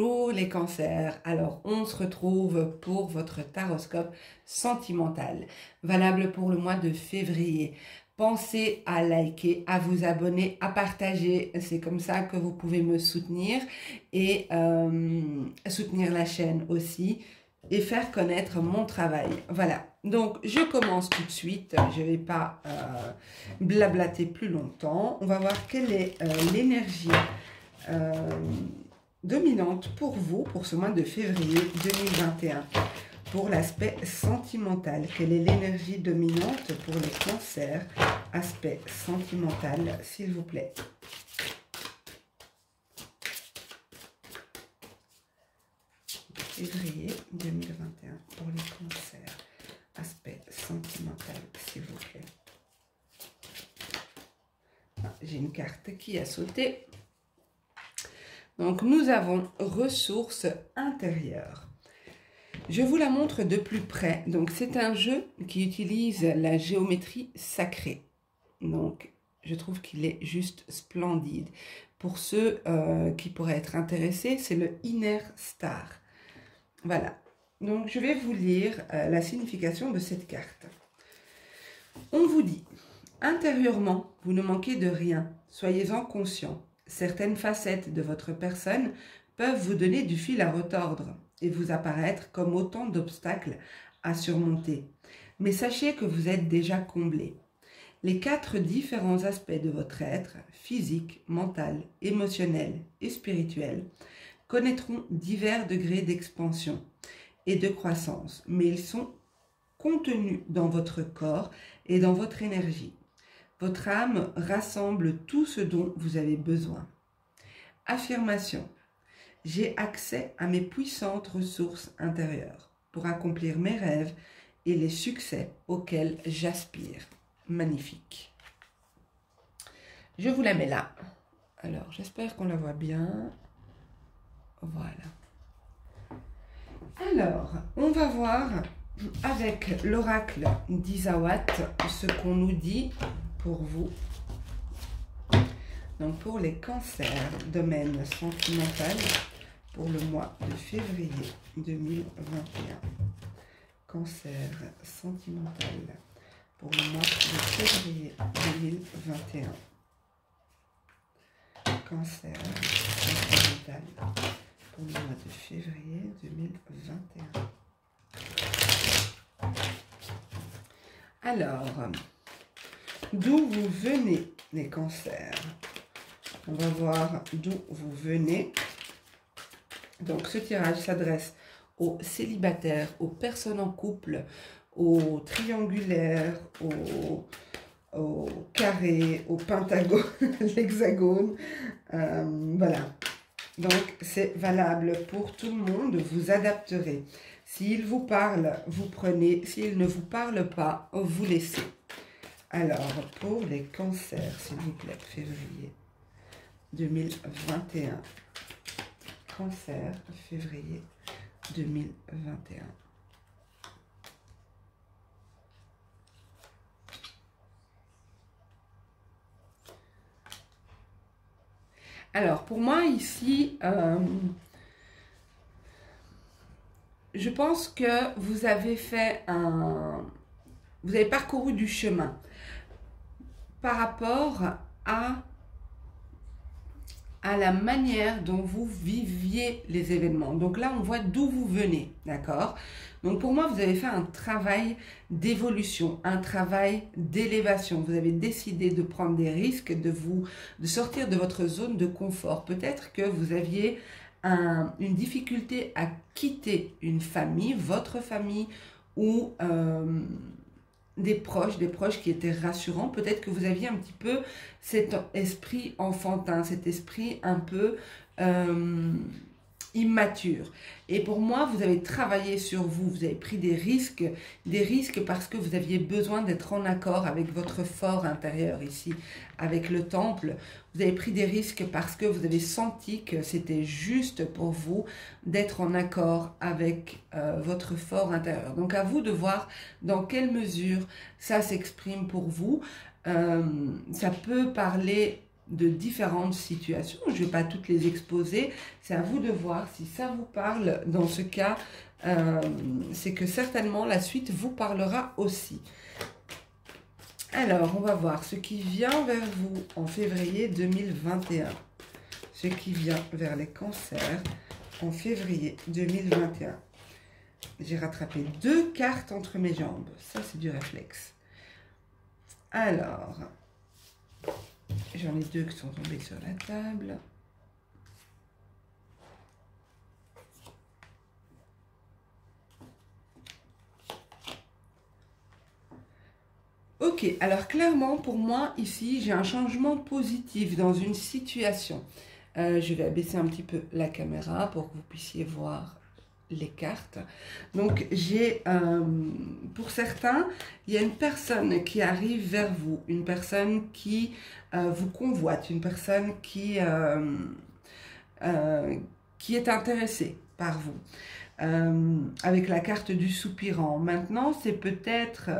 Bonjour les cancers, alors on se retrouve pour votre taroscope sentimental, valable pour le mois de février. Pensez à liker, à vous abonner, à partager, c'est comme ça que vous pouvez me soutenir et soutenir la chaîne aussi et faire connaître mon travail. Voilà, donc je commence tout de suite, je ne vais pas blablater plus longtemps. On va voir quelle est l'énergie dominante pour vous, pour ce mois de février 2021, pour l'aspect sentimental. Quelle est l'énergie dominante pour les cancers, aspect sentimental, s'il vous plaît. Février 2021, pour les cancers, aspect sentimental, s'il vous plaît. Ah, j'ai une carte qui a sauté. Donc, nous avons ressources intérieures. Je vous la montre de plus près. Donc, c'est un jeu qui utilise la géométrie sacrée. Donc, je trouve qu'il est juste splendide. Pour ceux qui pourraient être intéressés, c'est le Inner Star. Voilà. Donc, je vais vous lire la signification de cette carte. On vous dit, intérieurement, vous ne manquez de rien. Soyez-en conscient. Certaines facettes de votre personne peuvent vous donner du fil à retordre et vous apparaître comme autant d'obstacles à surmonter. Mais sachez que vous êtes déjà comblé. Les 4 différents aspects de votre être, physique, mental, émotionnel et spirituel, connaîtront divers degrés d'expansion et de croissance, mais ils sont contenus dans votre corps et dans votre énergie. Votre âme rassemble tout ce dont vous avez besoin. Affirmation. J'ai accès à mes puissantes ressources intérieures pour accomplir mes rêves et les succès auxquels j'aspire. Magnifique. Je vous la mets là. Alors, j'espère qu'on la voit bien. Voilà. Alors, on va voir avec l'oracle d'Isawat ce qu'on nous dit pour vous. Donc pour les cancers, domaine sentimental, pour le mois de février 2021. Cancer sentimental, pour le mois de février 2021. Cancer sentimental, pour le mois de février 2021. Alors, d'où vous venez, les cancers? On va voir d'où vous venez. Donc, ce tirage s'adresse aux célibataires, aux personnes en couple, aux triangulaires, aux carrés, aux pentagones, l'hexagone. Voilà. Donc, c'est valable pour tout le monde. Vous adapterez. S'il vous parle, vous prenez. S'il ne vous parle pas, vous laissez. Alors, pour les cancers, s'il vous plaît, février 2021. Cancer, février 2021. Alors, pour moi, ici, je pense que vous avez fait vous avez parcouru du chemin par rapport à la manière dont vous viviez les événements. Donc là, on voit d'où vous venez, d'accord? Donc pour moi, vous avez fait un travail d'évolution, un travail d'élévation. Vous avez décidé de prendre des risques, de sortir de votre zone de confort. Peut-être que vous aviez une difficulté à quitter une famille, votre famille, ou des proches qui étaient rassurants. Peut-être que vous aviez un petit peu cet esprit enfantin, cet esprit un peu immature. Et pour moi, vous avez travaillé sur vous, vous avez pris des risques parce que vous aviez besoin d'être en accord avec votre fort intérieur ici, avec le temple. Vous avez pris des risques parce que vous avez senti que c'était juste pour vous d'être en accord avec votre fort intérieur. Donc à vous de voir dans quelle mesure ça s'exprime pour vous. Ça peut parler de différentes situations. Je ne vais pas toutes les exposer. C'est à vous de voir si ça vous parle. Dans ce cas, c'est que certainement la suite vous parlera aussi. Alors, on va voir ce qui vient vers vous en février 2021. Ce qui vient vers les cancers en février 2021. J'ai rattrapé 2 cartes entre mes jambes. Ça, c'est du réflexe. Alors, j'en ai 2 qui sont tombés sur la table. Ok, alors clairement, pour moi, ici, j'ai un changement positif dans une situation. Je vais abaisser un petit peu la caméra pour que vous puissiez voir les cartes. Donc, j'ai, pour certains, il y a une personne qui arrive vers vous, une personne qui vous convoite, une personne qui est intéressée par vous. Avec la carte du soupirant. Maintenant, c'est peut-être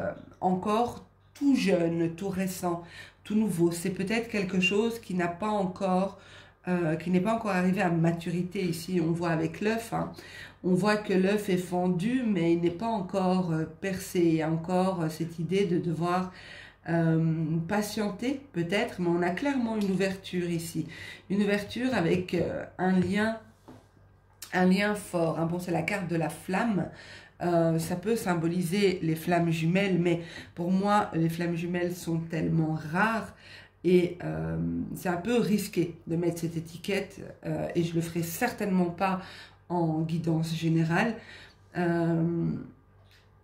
encore tout jeune, tout récent, tout nouveau. C'est peut-être quelque chose qui n'a pas encore, qui n'est pas encore arrivé à maturité. Ici, on voit avec l'œuf, hein, on voit que l'œuf est fendu, mais il n'est pas encore percé. Il y a encore cette idée de devoir patienter, peut-être, mais on a clairement une ouverture ici. Une ouverture avec un lien fort. Hein. Bon, c'est la carte de la flamme. Ça peut symboliser les flammes jumelles, mais pour moi, les flammes jumelles sont tellement rares et c'est un peu risqué de mettre cette étiquette et je le ferai certainement pas en guidance générale.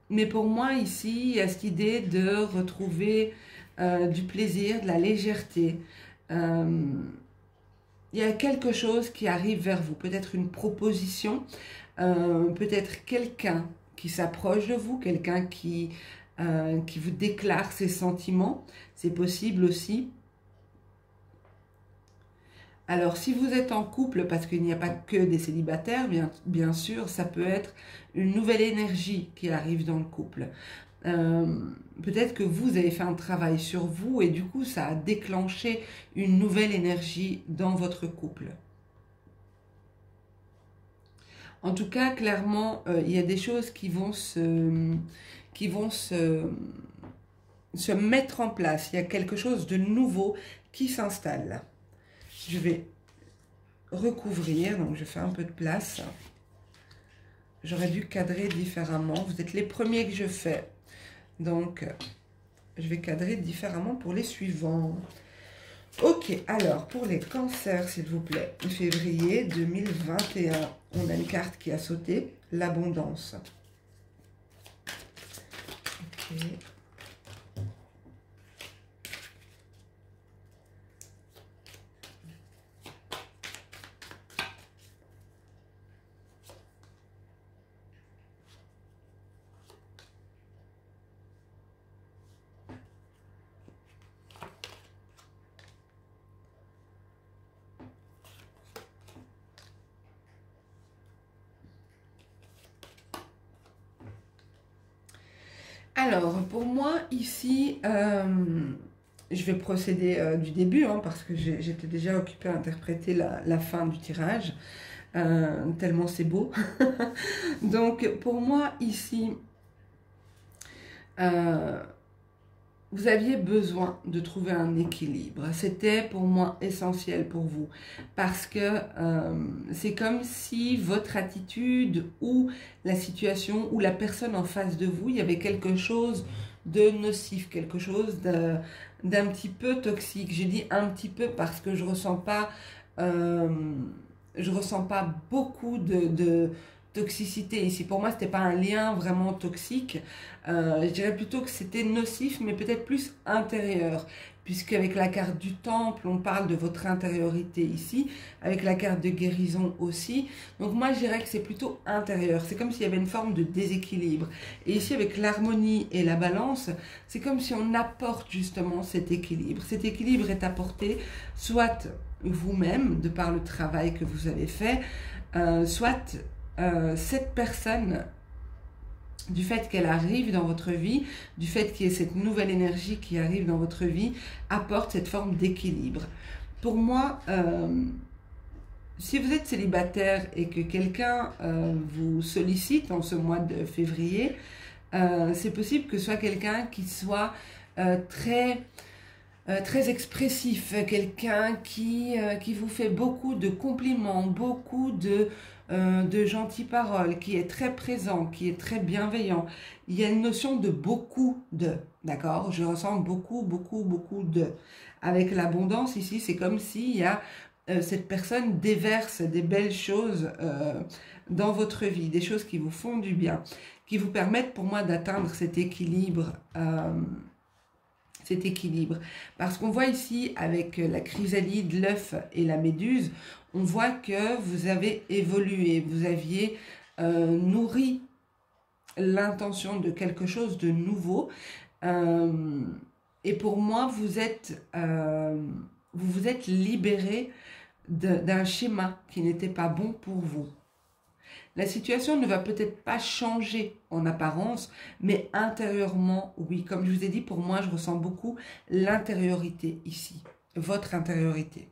Mais pour moi, ici, il y a cette idée de retrouver du plaisir, de la légèreté. Il y a quelque chose qui arrive vers vous, peut-être une proposition, peut-être quelqu'un qui s'approche de vous, quelqu'un qui vous déclare ses sentiments, c'est possible aussi. Alors, si vous êtes en couple, parce qu'il n'y a pas que des célibataires, bien sûr, ça peut être une nouvelle énergie qui arrive dans le couple. Peut-être que vous avez fait un travail sur vous et du coup, ça a déclenché une nouvelle énergie dans votre couple. En tout cas, clairement, il y a des choses qui vont se mettre en place. Il y a quelque chose de nouveau qui s'installe. Je vais recouvrir, donc je fais un peu de place. J'aurais dû cadrer différemment. Vous êtes les premiers que je fais. Donc, je vais cadrer différemment pour les suivants. Ok, alors, pour les cancers, s'il vous plaît, février 2021, on a une carte qui a sauté, l'abondance. Ok. Alors, pour moi, ici, je vais procéder du début, hein, parce que j'étais déjà occupée à interpréter la fin du tirage, tellement c'est beau. Donc, pour moi, ici, vous aviez besoin de trouver un équilibre. C'était pour moi essentiel pour vous parce que c'est comme si votre attitude ou la situation ou la personne en face de vous, il y avait quelque chose de nocif, quelque chose d'un petit peu toxique. J'ai dit un petit peu parce que je ressens pas beaucoup de toxicité ici. Pour moi, c'était pas un lien vraiment toxique. Je dirais plutôt que c'était nocif, mais peut-être plus intérieur. Puisqu'avec la carte du temple, on parle de votre intériorité ici. Avec la carte de guérison aussi. Donc moi, je dirais que c'est plutôt intérieur. C'est comme s'il y avait une forme de déséquilibre. Et ici, avec l'harmonie et la balance, c'est comme si on apporte justement cet équilibre. Cet équilibre est apporté soit vous-même, de par le travail que vous avez fait, soit cette personne, du fait qu'elle arrive dans votre vie, du fait qu'il y ait cette nouvelle énergie qui arrive dans votre vie, apporte cette forme d'équilibre. pour moi, si vous êtes célibataire et que quelqu'un vous sollicite en ce mois de février, c'est possible que ce soit quelqu'un qui soit très expressif, quelqu'un qui vous fait beaucoup de compliments, beaucoup de gentilles paroles, qui est très présent, qui est très bienveillant. Il y a une notion de beaucoup de, d'accord? Je ressens beaucoup, beaucoup, beaucoup de. Avec l'abondance ici, c'est comme s'il y a cette personne déverse des belles choses dans votre vie, des choses qui vous font du bien, qui vous permettent pour moi d'atteindre cet équilibre. Parce qu'on voit ici avec la chrysalide, l'œuf et la méduse, on voit que vous avez évolué, vous aviez nourri l'intention de quelque chose de nouveau. Et pour moi, vous vous êtes libéré d'un schéma qui n'était pas bon pour vous. La situation ne va peut-être pas changer en apparence, mais intérieurement, oui. Comme je vous ai dit, pour moi, je ressens beaucoup l'intériorité ici, votre intériorité.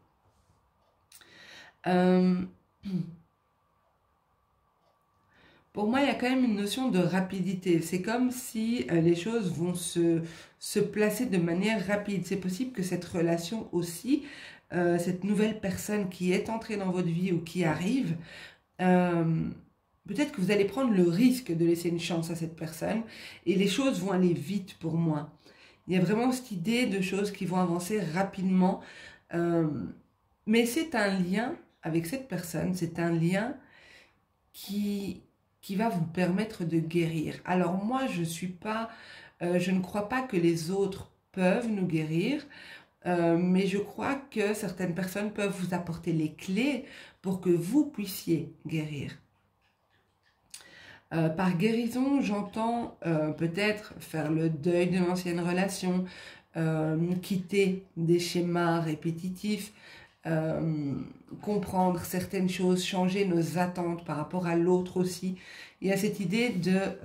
Pour moi, il y a quand même une notion de rapidité. C'est comme si les choses vont se placer de manière rapide. C'est possible que cette relation aussi, cette nouvelle personne qui est entrée dans votre vie ou qui arrive, peut-être que vous allez prendre le risque de laisser une chance à cette personne et les choses vont aller vite pour moi. Il y a vraiment cette idée de choses qui vont avancer rapidement. Mais c'est un lien avec cette personne, c'est un lien qui va vous permettre de guérir. Alors moi, je ne crois pas que les autres peuvent nous guérir, mais je crois que certaines personnes peuvent vous apporter les clés pour que vous puissiez guérir. Par guérison, j'entends peut-être faire le deuil de l'ancienne relation, quitter des schémas répétitifs, comprendre certaines choses, changer nos attentes par rapport à l'autre aussi. Il y a cette idée de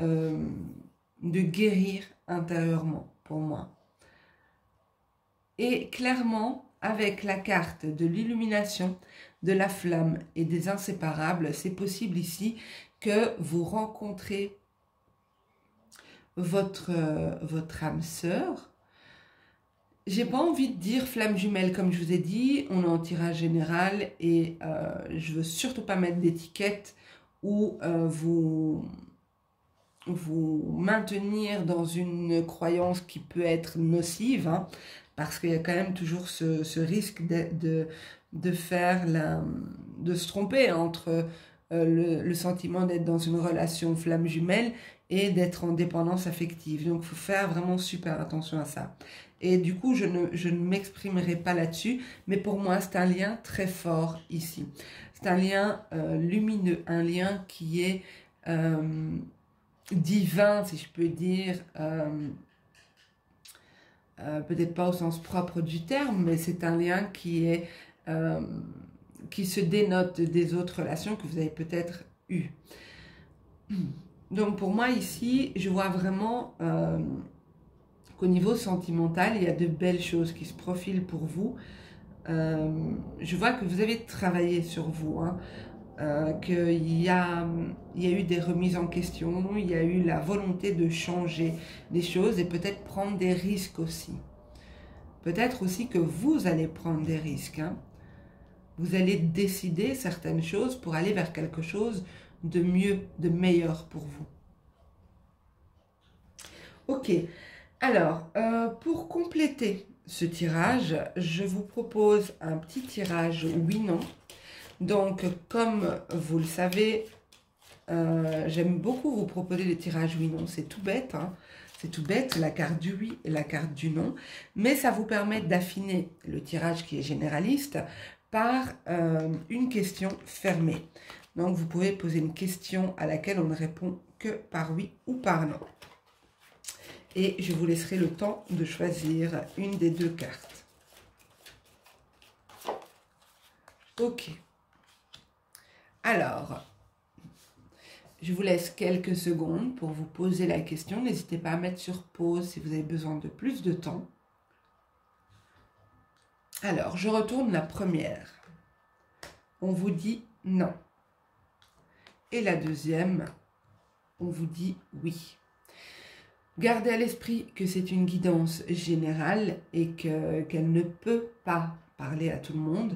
guérir intérieurement pour moi. Et clairement, avec la carte de l'illumination, de la flamme et des inséparables, c'est possible ici que vous rencontrez votre âme sœur. J'ai pas envie de dire flamme jumelle, comme je vous ai dit, on est en tirage général et je veux surtout pas mettre d'étiquette ou vous maintenir dans une croyance qui peut être nocive, hein, parce qu'il y a quand même toujours ce risque de se tromper entre le sentiment d'être dans une relation flamme jumelle et d'être en dépendance affective. Donc, il faut faire vraiment super attention à ça. Et du coup, je ne m'exprimerai pas là-dessus, mais pour moi, c'est un lien très fort ici. C'est un lien lumineux, un lien qui est divin, si je peux dire, peut-être pas au sens propre du terme, mais c'est un lien qui se dénote des autres relations que vous avez peut-être eues. Donc pour moi ici, je vois vraiment qu'au niveau sentimental, il y a de belles choses qui se profilent pour vous. Je vois que vous avez travaillé sur vous, hein, qu'il y a eu des remises en question, il y a eu la volonté de changer des choses et peut-être prendre des risques aussi. Peut-être aussi que vous allez prendre des risques, hein. Vous allez décider certaines choses pour aller vers quelque chose de mieux, de meilleur pour vous. Ok, alors, pour compléter ce tirage, je vous propose un petit tirage oui-non. Donc, comme vous le savez, j'aime beaucoup vous proposer des tirages oui-non. C'est tout bête, hein. C'est tout bête, la carte du oui et la carte du non. Mais ça vous permet d'affiner le tirage qui est généraliste par une question fermée. Donc, vous pouvez poser une question à laquelle on ne répond que par oui ou par non. Et je vous laisserai le temps de choisir une des deux cartes. Ok. Alors, je vous laisse quelques secondes pour vous poser la question. N'hésitez pas à mettre sur pause si vous avez besoin de plus de temps. Alors, je retourne la première. On vous dit non. Et la deuxième, on vous dit oui. Gardez à l'esprit que c'est une guidance générale et qu'elle ne peut pas parler à tout le monde.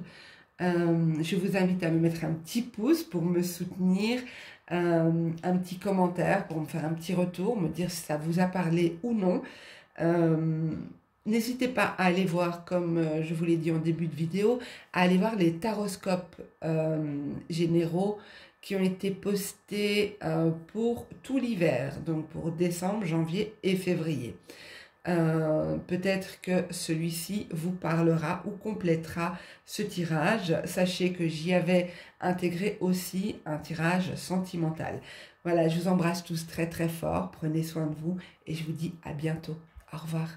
Je vous invite à me mettre un petit pouce pour me soutenir, un petit commentaire pour me faire un petit retour, me dire si ça vous a parlé ou non. N'hésitez pas à aller voir, comme je vous l'ai dit en début de vidéo, à aller voir les taroscopes généraux qui ont été postés pour tout l'hiver, donc pour décembre, janvier et février. Peut-être que celui-ci vous parlera ou complétera ce tirage. Sachez que j'y avais intégré aussi un tirage sentimental. Voilà, je vous embrasse tous très très fort. Prenez soin de vous et je vous dis à bientôt. Au revoir.